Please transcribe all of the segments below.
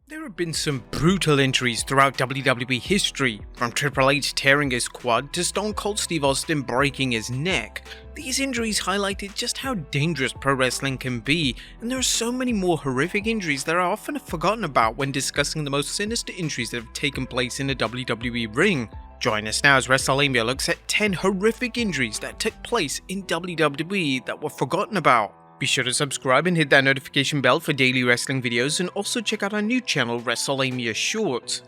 There have been some brutal injuries throughout WWE history, from Triple H tearing his quad to Stone Cold Steve Austin breaking his neck. These injuries highlighted just how dangerous pro wrestling can be, and there are so many more horrific injuries that are often forgotten about when discussing the most sinister injuries that have taken place in a WWE ring. Join us now as Wrestlelamia looks at 10 horrific injuries that took place in WWE that were forgotten about. Be sure to subscribe and hit that notification bell for daily wrestling videos, and also check out our new channel Wrestlelamia Shorts.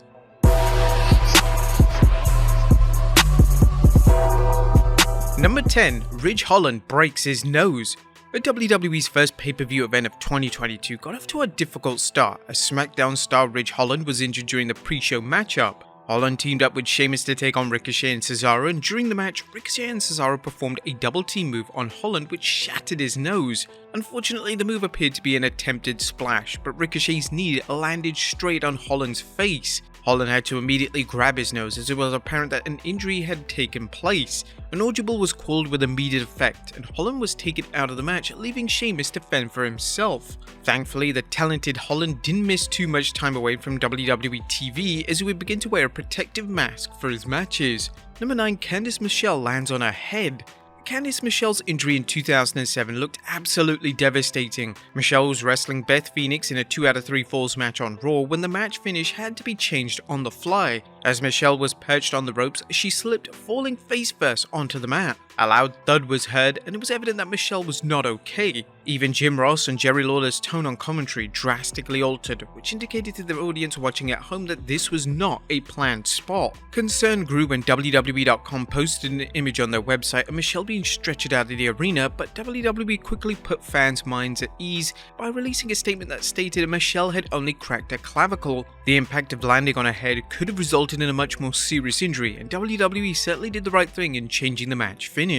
Number 10. Ridge Holland breaks his nose. But WWE's first pay-per-view event of 2022 got off to a difficult start as SmackDown star Ridge Holland was injured during the pre-show matchup. Holland teamed up with Sheamus to take on Ricochet and Cesaro, and during the match, Ricochet and Cesaro performed a double team move on Holland which shattered his nose. Unfortunately, the move appeared to be an attempted splash, but Ricochet's knee landed straight on Holland's face. Holland had to immediately grab his nose as it was apparent that an injury had taken place. An audible was called with immediate effect, and Holland was taken out of the match, leaving Sheamus to fend for himself. Thankfully, the talented Holland didn't miss too much time away from WWE TV as he would begin to wear a protective mask for his matches. Number 9. Candace Michelle lands on her head. Candice Michelle's injury in 2007 looked absolutely devastating. Michelle was wrestling Beth Phoenix in a 2 out of 3 falls match on Raw when the match finish had to be changed on the fly. As Michelle was perched on the ropes, she slipped, falling face first onto the mat. A loud thud was heard, and it was evident that Michelle was not okay. Even Jim Ross and Jerry Lawler's tone on commentary drastically altered, which indicated to the audience watching at home that this was not a planned spot. Concern grew when WWE.com posted an image on their website of Michelle being stretchered out of the arena, but WWE quickly put fans' minds at ease by releasing a statement that stated Michelle had only cracked her clavicle. The impact of landing on her head could have resulted in a much more serious injury, and WWE certainly did the right thing in changing the match finish.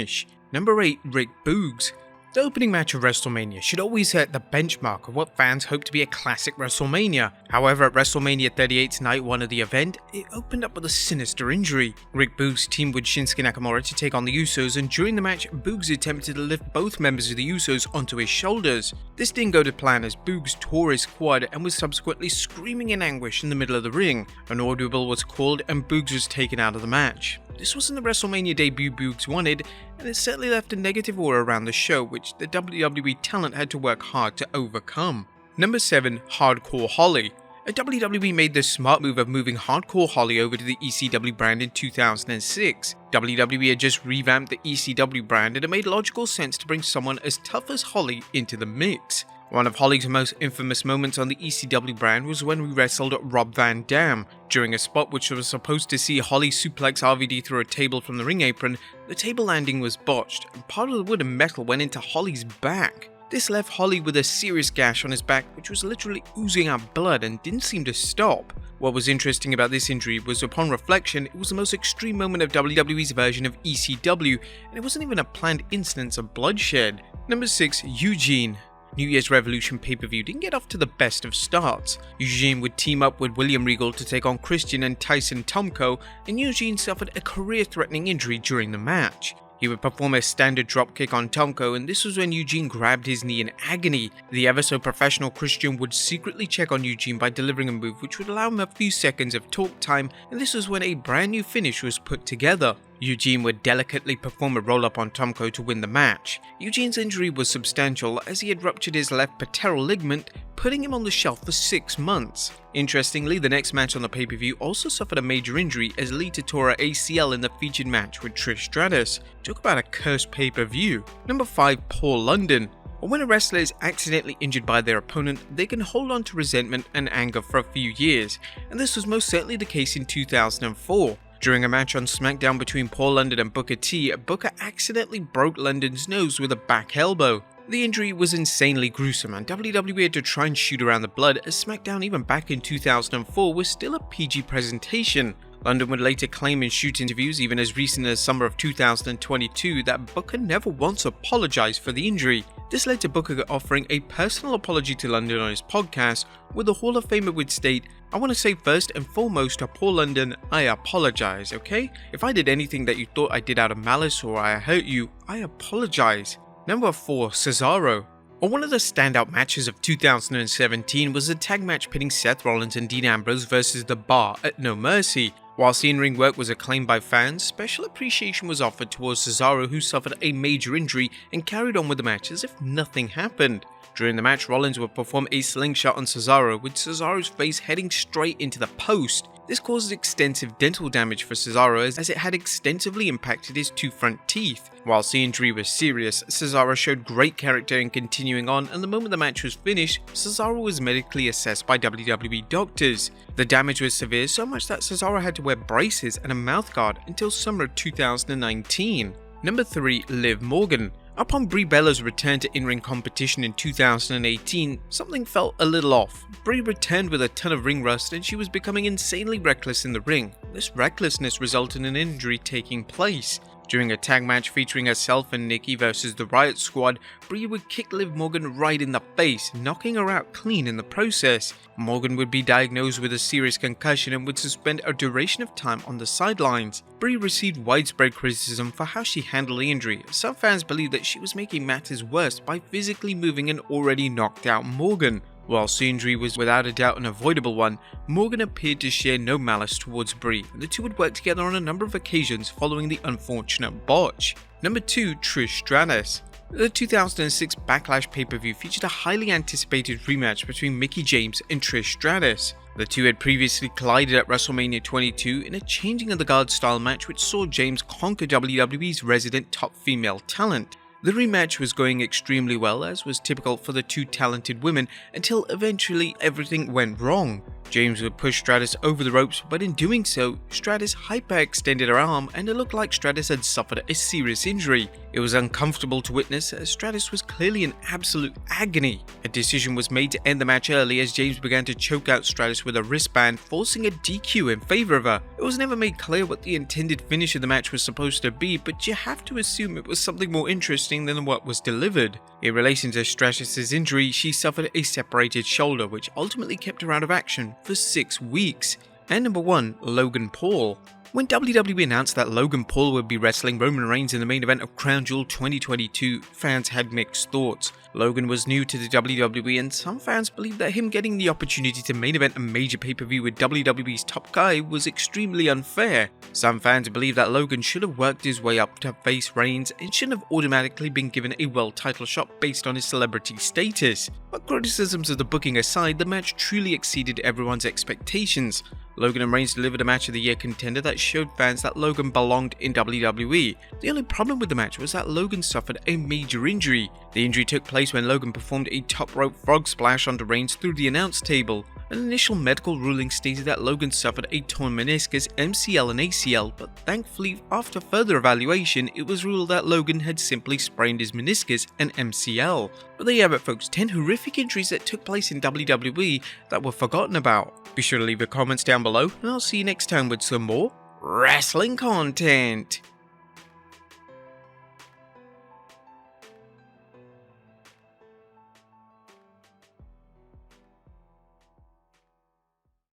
Number 8. Rick Boogs. The opening match of WrestleMania should always set the benchmark of what fans hope to be a classic WrestleMania. However, at WrestleMania 38's night 1 of the event, it opened up with a sinister injury. Rick Boogs teamed with Shinsuke Nakamura to take on the Usos, and during the match, Boogs attempted to lift both members of the Usos onto his shoulders. This didn't go to plan as Boogs tore his quad and was subsequently screaming in anguish in the middle of the ring. An audible was called and Boogs was taken out of the match. This wasn't the WrestleMania debut Boogs wanted, and it certainly left a negative aura around the show, which the WWE talent had to work hard to overcome. Number 7. Hardcore Holly. WWE made the smart move of moving Hardcore Holly over to the ECW brand in 2006. WWE had just revamped the ECW brand, and it made logical sense to bring someone as tough as Holly into the mix. One of Holly's most infamous moments on the ECW brand was when we wrestled Rob Van Dam. During a spot which was supposed to see Holly suplex RVD through a table from the ring apron, the table landing was botched, and part of the wood and metal went into Holly's back. This left Holly with a serious gash on his back which was literally oozing out blood and didn't seem to stop. What was interesting about this injury was, upon reflection, it was the most extreme moment of WWE's version of ECW, and it wasn't even a planned instance of bloodshed. Number 6. Eugene. New Year's Revolution pay-per-view didn't get off to the best of starts. Eugene would team up with William Regal to take on Christian and Tyson Tomko, and Eugene suffered a career-threatening injury during the match. He would perform a standard dropkick on Tomko, and this was when Eugene grabbed his knee in agony. The ever-so-professional Christian would secretly check on Eugene by delivering a move which would allow him a few seconds of talk time, and this was when a brand new finish was put together. Eugene would delicately perform a roll-up on Tomko to win the match. Eugene's injury was substantial as he had ruptured his left patellar ligament, putting him on the shelf for 6 months. Interestingly, the next match on the pay-per-view also suffered a major injury as Lita tore her ACL in the featured match with Trish Stratus. Talk about a cursed pay-per-view. Number 5. Paul London. When a wrestler is accidentally injured by their opponent, they can hold on to resentment and anger for a few years, and this was most certainly the case in 2004. During a match on SmackDown between Paul London and Booker T, Booker accidentally broke London's nose with a back elbow. The injury was insanely gruesome, and WWE had to try and shoot around the blood as SmackDown even back in 2004 was still a PG presentation. London would later claim in shoot interviews even as recent as summer of 2022 that Booker never once apologized for the injury. This led to Booker offering a personal apology to London on his podcast, where the Hall of Famer would state, "I want to say first and foremost to Paul London, I apologize, okay? If I did anything that you thought I did out of malice or I hurt you, I apologize." Number 4. Cesaro. One of the standout matches of 2017 was a tag match pitting Seth Rollins and Dean Ambrose versus The Bar at No Mercy. Whilst the in-ring work was acclaimed by fans, special appreciation was offered towards Cesaro, who suffered a major injury and carried on with the match as if nothing happened. During the match, Rollins would perform a slingshot on Cesaro, with Cesaro's face heading straight into the post. This caused extensive dental damage for Cesaro as it had extensively impacted his two front teeth. Whilst the injury was serious, Cesaro showed great character in continuing on, and the moment the match was finished, Cesaro was medically assessed by WWE doctors. The damage was severe, so much that Cesaro had to wear braces and a mouthguard until summer of 2019. Number 3. Liv Morgan. Upon Brie Bella's return to in-ring competition in 2018, something felt a little off. Brie returned with a ton of ring rust and she was becoming insanely reckless in the ring. This recklessness resulted in an injury taking place. During a tag match featuring herself and Nikki versus the Riot Squad, Brie would kick Liv Morgan right in the face, knocking her out clean in the process. Morgan would be diagnosed with a serious concussion and would spend a duration of time on the sidelines. Brie received widespread criticism for how she handled the injury. Some fans believed that she was making matters worse by physically moving an already knocked out Morgan. Whilst the injury was without a doubt an avoidable one, Morgan appeared to share no malice towards Brie, and the two would work together on a number of occasions following the unfortunate botch. Number 2. Trish Stratus. The 2006 Backlash pay-per-view featured a highly anticipated rematch between Mickie James and Trish Stratus. The two had previously collided at WrestleMania 22 in a changing of the guard style match which saw James conquer WWE's resident top female talent. The rematch was going extremely well, as was typical for the two talented women, until eventually everything went wrong. James would push Stratus over the ropes, but in doing so, Stratus hyperextended her arm and it looked like Stratus had suffered a serious injury. It was uncomfortable to witness as Stratus was clearly in absolute agony. A decision was made to end the match early as James began to choke out Stratus with a wristband, forcing a DQ in favour of her. It was never made clear what the intended finish of the match was supposed to be, but you have to assume it was something more interesting than what was delivered. In relation to Stratus' injury, she suffered a separated shoulder, which ultimately kept her out of action for 6 weeks. And number 1, Logan Paul. When WWE announced that Logan Paul would be wrestling Roman Reigns in the main event of Crown Jewel 2022, fans had mixed thoughts. Logan was new to the WWE and some fans believed that him getting the opportunity to main event a major pay-per-view with WWE's top guy was extremely unfair. Some fans believe that Logan should have worked his way up to face Reigns and shouldn't have automatically been given a world title shot based on his celebrity status. But criticisms of the booking aside, the match truly exceeded everyone's expectations. Logan and Reigns delivered a match of the year contender that showed fans that Logan belonged in WWE. The only problem with the match was that Logan suffered a major injury. The injury took place when Logan performed a top rope frog splash onto Reigns through the announce table. An initial medical ruling stated that Logan suffered a torn meniscus, MCL and ACL, but thankfully after further evaluation it was ruled that Logan had simply sprained his meniscus and MCL. But there you have it folks, 10 horrific injuries that took place in WWE that were forgotten about. Be sure to leave your comments down below and I'll see you next time with some more wrestling content.